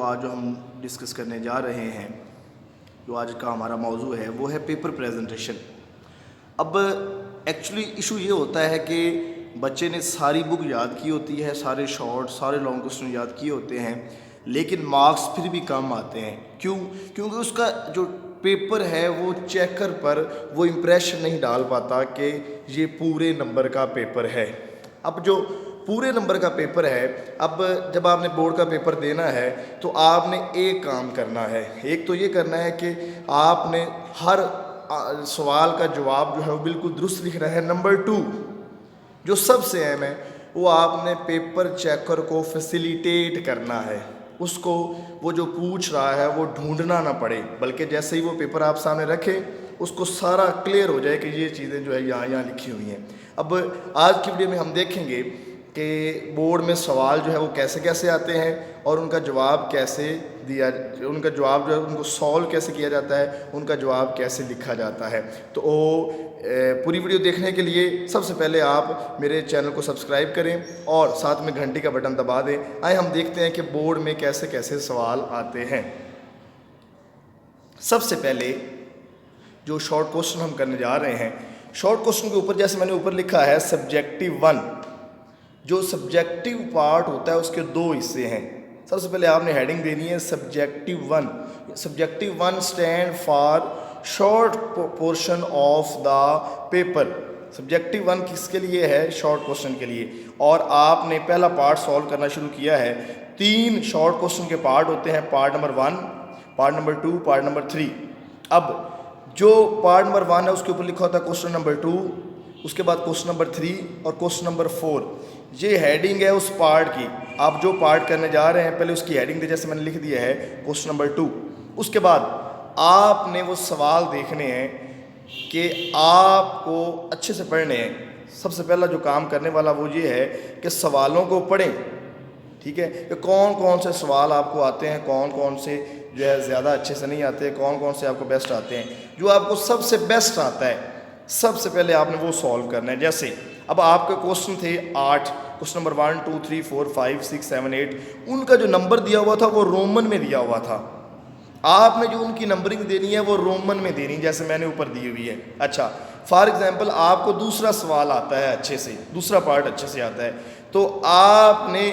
आज जो हम डिस्कस करने जा रहे हैं, जो आज का हमारा मौजू है वो है पेपर प्रेजेंटेशन। अब एक्चुअली इशू ये होता है कि बच्चे ने सारी बुक याद की होती है, सारे शॉर्ट सारे लॉन्ग क्वेश्चन याद किए होते हैं, लेकिन मार्क्स फिर भी कम आते हैं। क्यों? क्योंकि उसका जो पेपर है वो चेकर पर वो इम्प्रेशन नहीं डाल पाता कि ये पूरे नंबर का पेपर है। अब जो पूरे नंबर का पेपर है, अब जब आपने बोर्ड का पेपर देना है तो आपने एक काम करना है। एक तो ये करना है कि आपने हर सवाल का जवाब जो है वो बिल्कुल दुरुस्त लिखना है। नंबर 2 जो सबसे अहम है, वो आपने पेपर चेकर को फैसिलिटेट करना है। उसको वो जो पूछ रहा है वो ढूंढना ना पड़े, बल्कि जैसे ही वो पेपर आप सामने रखे उसको सारा क्लियर हो जाए कि ये चीज़ें जो है यहाँ लिखी हुई हैं। अब आज की वीडियो में हम देखेंगे कि बोर्ड में सवाल जो है वो कैसे कैसे आते हैं और उनका जवाब कैसे दिया, उनका जवाब जो है उनको सॉल्व कैसे किया जाता है, उनका जवाब कैसे लिखा जाता है। तो पूरी वीडियो देखने के लिए सबसे पहले आप मेरे चैनल को सब्सक्राइब करें और साथ में घंटी का बटन दबा दें। आइए हम देखते हैं कि बोर्ड में कैसे कैसे सवाल आते हैं। सबसे पहले जो शॉर्ट क्वेश्चन हम करने जा रहे हैं, शॉर्ट क्वेश्चन के ऊपर जैसे मैंने ऊपर लिखा है सब्जेक्टिव 1, जो सब्जेक्टिव पार्ट होता है उसके 2 हिस्से हैं। सबसे पहले आपने हेडिंग देनी है subjective 1। Subjective 1 stand for short portion of the paper. Subjective 1 किसके लिए है? शॉर्ट क्वेश्चन के लिए। और आपने पहला पार्ट सॉल्व करना शुरू किया है। 3 शॉर्ट क्वेश्चन के पार्ट होते हैं, part number 1, part number 2, part number 3। अब जो पार्ट नंबर 1 है उसके ऊपर लिखा होता है क्वेश्चन नंबर 2, उसके बाद क्वेश्चन नंबर 3 और क्वेश्चन नंबर 4। ये हेडिंग है उस पार्ट की। आप जो पार्ट करने जा रहे हैं पहले उसकी हेडिंग दे, जैसे मैंने लिख दिया है क्वेश्चन नंबर 2। उसके बाद आपने वो सवाल देखने हैं कि आपको अच्छे से पढ़ने हैं। सबसे पहला जो काम करने वाला वो ये है कि सवालों को पढ़ें, ठीक है, कि कौन कौन से सवाल आपको आते हैं, कौन कौन से जो है ज़्यादा अच्छे से नहीं आते, कौन कौन से आपको बेस्ट आते हैं। जो आपको सबसे बेस्ट आता है सबसे पहले आपने वो सॉल्व करना है। जैसे अब आपके क्वेश्चन थे 8, क्वेश्चन नंबर 1 2 3 4 5 6 7 8, उनका जो नंबर दिया हुआ था वो रोमन में दिया हुआ था। आपने जो उनकी नंबरिंग देनी है वो रोमन में देनी है, जैसे मैंने ऊपर दी हुई है। अच्छा, फॉर एग्जांपल आपको दूसरा सवाल आता है अच्छे से, दूसरा पार्ट अच्छे से आता है, तो आपने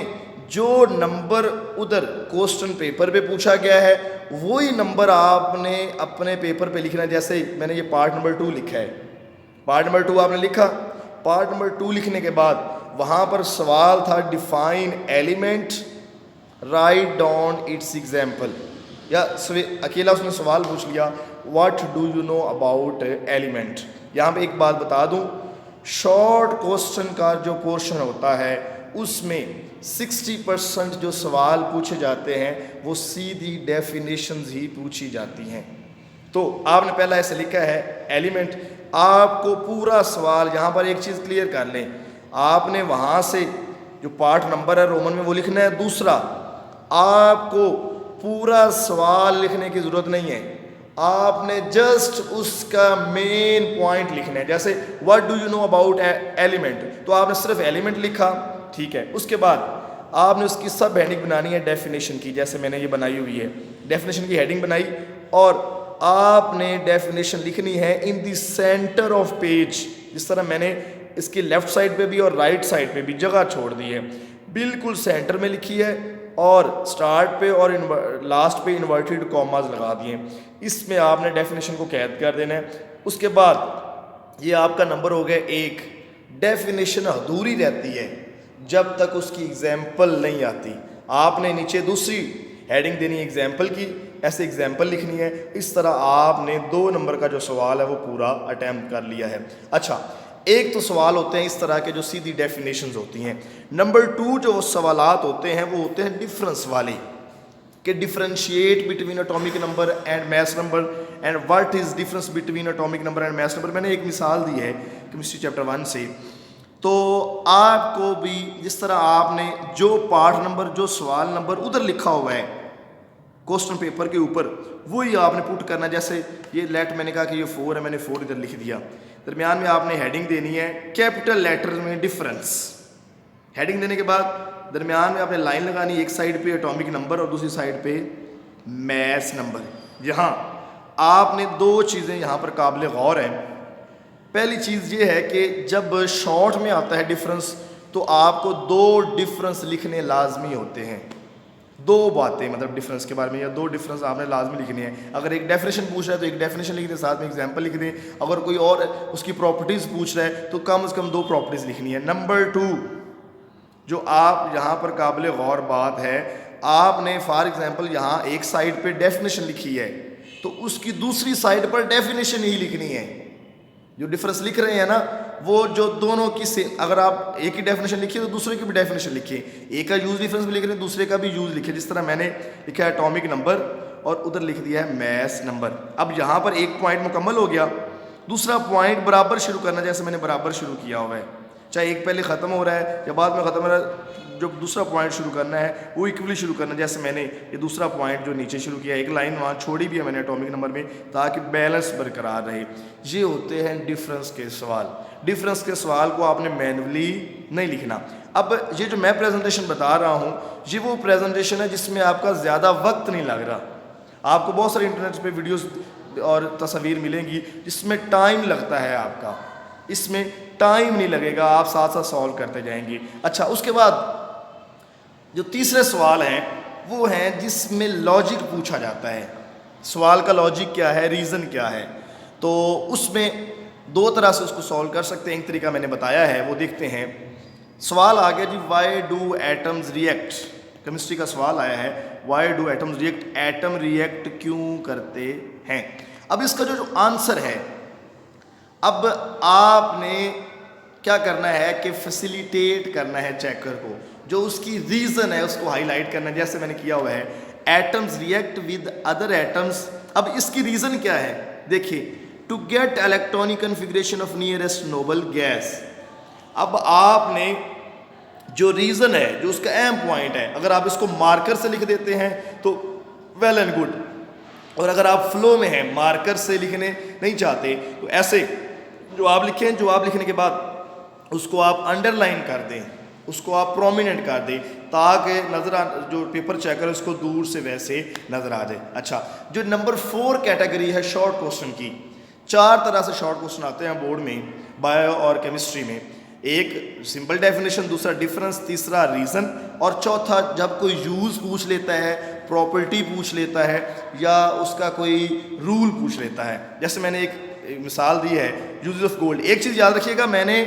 जो नंबर उधर क्वेश्चन पेपर पे पूछा गया है वही नंबर आपने अपने पेपर पे लिखना है। जैसे मैंने ये पार्ट नंबर 2 लिखा है, पार्ट नंबर 2 आपने लिखा। पार्ट नंबर 2 लिखने के बाद वहाँ पर सवाल था define element, write down it's example, या अकेला उसने सवाल पूछ लिया what do you know about element. यहाँ पे एक बात बता दूँ, शॉर्ट क्वेश्चन का जो पोर्शन होता है उसमें 60% जो सवाल पूछे जाते हैं वो सीधी डेफिनेशंस ही पूछी जाती हैं। तो आपने पहला ऐसे लिखा है एलिमेंट। आपको पूरा सवाल यहाँ पर एक चीज़ क्लियर कर लें, आपने वहाँ से जो पार्ट नंबर है रोमन में वो लिखना है। दूसरा, आपको पूरा सवाल लिखने की ज़रूरत नहीं है, आपने जस्ट उसका मेन पॉइंट लिखना है। जैसे what do you know about element, तो आपने सिर्फ एलिमेंट लिखा, ठीक है। उसके बाद आपने उसकी सब हेडिंग बनानी है डेफिनेशन की, जैसे मैंने ये बनाई हुई है। डेफिनेशन की हेडिंग बनाई और आपने डेफिनेशन लिखनी है in the centre of page. जिस तरह मैंने इसकी लेफ्ट साइड पे भी और राइट साइड पे भी जगह छोड़ दी है, बिल्कुल सेंटर में लिखी है और स्टार्ट पे और लास्ट पे इन्वर्टेड कॉमास लगा दिए। इसमें आपने डेफिनेशन को कैद कर देना है। उसके बाद ये आपका नंबर हो गया 1। डेफिनेशन अधूरी रहती है जब तक उसकी एग्जाम्पल नहीं आती। आपने नीचे दूसरी हेडिंग देनी है एग्जाम्पल की, ऐसे एग्जाम्पल लिखनी है। इस तरह आपने 2 नंबर का जो सवाल है वो पूरा अटैम्प्ट कर लिया है। अच्छा, एक तो सवाल होते हैं इस तरह के जो सीधी डेफिनेशंस होती हैं। नंबर 2 जो सवालात होते हैं वो होते हैं डिफरेंस वाले, कि differentiate between atomic number and mass number and what is difference between atomic number and mass number. मैंने एक मिसाल दी है केमिस्ट्री चैप्टर 1 से। तो आपको भी जिस तरह आपने जो पार्ट नंबर जो सवाल नंबर उधर लिखा हुआ है क्वेश्चन पेपर के ऊपर वही आपने पुट करना। जैसे ये लेट मैंने कहा कि ये 4 है, मैंने 4 इधर लिख दिया। दरमियान में आपने हेडिंग देनी है कैपिटल लेटर में डिफरेंस। हेडिंग देने के बाद दरमियान में आपने लाइन लगानी, एक साइड पे एटॉमिक नंबर और दूसरी साइड पे मैस नंबर। यहाँ आपने दो चीज़ें यहाँ पर काबिल गौर हैं। पहली चीज़ ये है कि जब शॉर्ट में आता है डिफरेंस तो आपको दो डिफरेंस लिखने लाजमी होते हैं। दो बातें मतलब डिफरेंस के बारे में, या दो डिफरेंस आपने लाजमी लिखनी है। अगर एक डेफिनेशन पूछ रहा है तो एक डेफिनेशन लिख दें, साथ में एग्जांपल लिख दें। अगर कोई और उसकी प्रॉपर्टीज़ पूछ रहा है तो कम से कम दो प्रॉपर्टीज़ लिखनी है। नंबर 2 जो आप यहाँ पर काबिल गौर बात है, आपने फॉर एग्जांपल यहाँ एक साइड पे डेफिनेशन लिखी है तो उसकी दूसरी साइड पर डेफिनेशन ही लिखनी है। जो डिफरेंस लिख रहे हैं ना, वो जो दोनों की से, अगर आप एक ही डेफिनेशन लिखिए तो दूसरे की भी डेफिनेशन लिखिए। एक का यूज डिफरेंस भी लिख रहे हैं, दूसरे का भी यूज लिखिए। जिस तरह मैंने लिखा है एटॉमिक नंबर और उधर लिख दिया है मैस नंबर। अब यहाँ पर एक पॉइंट मुकम्मल हो गया, दूसरा पॉइंट बराबर शुरू करना, जैसे मैंने बराबर शुरू किया हुआ है। चाहे एक पहले ख़त्म हो रहा है या बाद में ख़त्म हो रहा है, जो दूसरा पॉइंट शुरू करना है वो इक्वली शुरू करना है। जैसे मैंने ये दूसरा पॉइंट जो नीचे शुरू किया, एक लाइन वहाँ छोड़ी भी है मैंने एटॉमिक नंबर में, ताकि बैलेंस बरकरार रहे। ये होते हैं डिफरेंस के सवाल। डिफरेंस के सवाल को आपने मैनुअली नहीं लिखना। अब ये जो मैं प्रेजेंटेशन बता रहा हूँ, ये वो प्रेजेंटेशन है जिसमें आपका ज़्यादा वक्त नहीं लग रहा। आपको बहुत सारे इंटरनेट पे वीडियोस और तस्वीर मिलेंगी जिसमें टाइम लगता है आपका, इसमें टाइम नहीं लगेगा, आप साथ साथ सॉल्व करते जाएंगे। अच्छा, उसके बाद जो तीसरे सवाल हैं वो हैं जिसमें लॉजिक पूछा जाता है। सवाल का लॉजिक क्या है, रीज़न क्या है, तो उसमें दो तरह से उसको सॉल्व कर सकते हैं। एक तरीका मैंने बताया है, वो देखते हैं। सवाल आ गया जी, why do atoms react. Chemistry का सवाल आया है, why do atoms react, atom react क्यों करते हैं। अब इसका जो आंसर है, अब आपने क्या करना है कि फैसिलिटेट करना है चेकर को, जो उसकी रीज़न है उसको हाईलाइट करना है, जैसे मैंने किया हुआ है atoms react with other atoms. अब इसकी रीज़न क्या है, देखिए, to get electronic configuration of nearest noble gas. अब आपने जो रीज़न है, जो उसका अहम पॉइंट है, अगर आप इसको मार्कर से लिख देते हैं तो वेल एंड गुड, और अगर आप फ्लो में हैं, मार्कर से लिखने नहीं चाहते, तो ऐसे जवाब लिखें। जवाब लिखने के बाद उसको आप अंडरलाइन कर दें, उसको आप प्रोमिनेंट कर दें, ताकि नज़र आ, जो पेपर चेकर उसको दूर से वैसे नज़र आ जाए। अच्छा, जो नंबर 4 कैटेगरी है शॉर्ट क्वेश्चन की, 4 तरह से शॉर्ट क्वेश्चन आते हैं बोर्ड में, बायो और केमिस्ट्री में। एक सिंपल डेफिनेशन, दूसरा डिफरेंस, तीसरा रीज़न, और चौथा जब कोई यूज़ पूछ लेता है, प्रॉपर्टी पूछ लेता है, या उसका कोई रूल पूछ लेता है। जैसे मैंने एक मिसाल दी है, यूजेस ऑफ गोल्ड। एक चीज़ याद रखिएगा, मैंने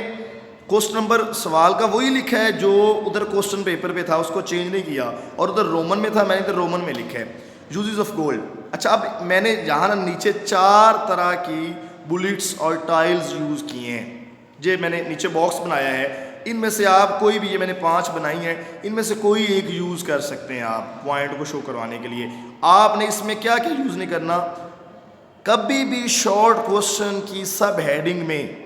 क्वेश्चन नंबर सवाल का वही लिखा है जो उधर क्वेश्चन पेपर पे था, उसको चेंज नहीं किया, और उधर रोमन में था, मैंने इधर रोमन में लिखा है यूजेस ऑफ गोल्ड। अच्छा, अब मैंने यहाँ नीचे 4 तरह की बुलेट्स और टाइल्स यूज़ किए हैं। ये मैंने नीचे बॉक्स बनाया है, इनमें से आप कोई भी, ये मैंने 5 बनाई हैं, इनमें से कोई एक यूज़ कर सकते हैं आप पॉइंट को शो करवाने के लिए। आपने इसमें क्या क्या यूज़ नहीं करना, कभी भी शॉर्ट क्वेश्चन की सब हेडिंग में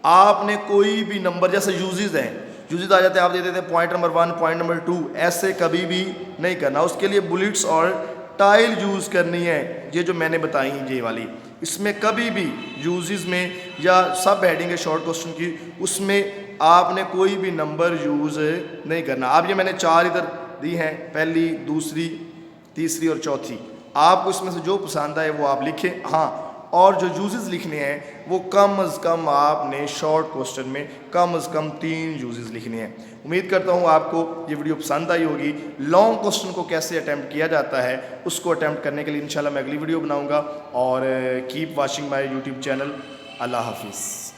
आपने कोई भी नंबर, जैसे यूजेस हैं, यूजेस आ जाते हैं, आप दे देते हैं पॉइंट नंबर 1, पॉइंट नंबर 2, ऐसे कभी भी नहीं करना। उसके लिए बुलेट्स और टाइल यूज़ करनी है, ये जो मैंने बताई ये वाली। इसमें कभी भी यूजेस में या सब हेडिंग है शॉर्ट क्वेश्चन की, उसमें आपने कोई भी नंबर यूज़ नहीं करना। अब ये मैंने 4 इधर दी हैं, पहली, दूसरी, तीसरी और चौथी। आपको इसमें से जो पसंद आए वो आप लिखें। हाँ, और जो यूजेस लिखने हैं वो कम अज़ कम आपने शॉर्ट क्वेश्चन में कम अज़ कम 3 यूजेस लिखने हैं। उम्मीद करता हूँ आपको ये वीडियो पसंद आई होगी। लॉन्ग क्वेश्चन को कैसे अटैम्प्ट किया जाता है उसको अटैम्प्ट करने के लिए इंशाल्लाह मैं अगली वीडियो बनाऊँगा। और keep watching my YouTube channel. अल्लाह हाफिज़।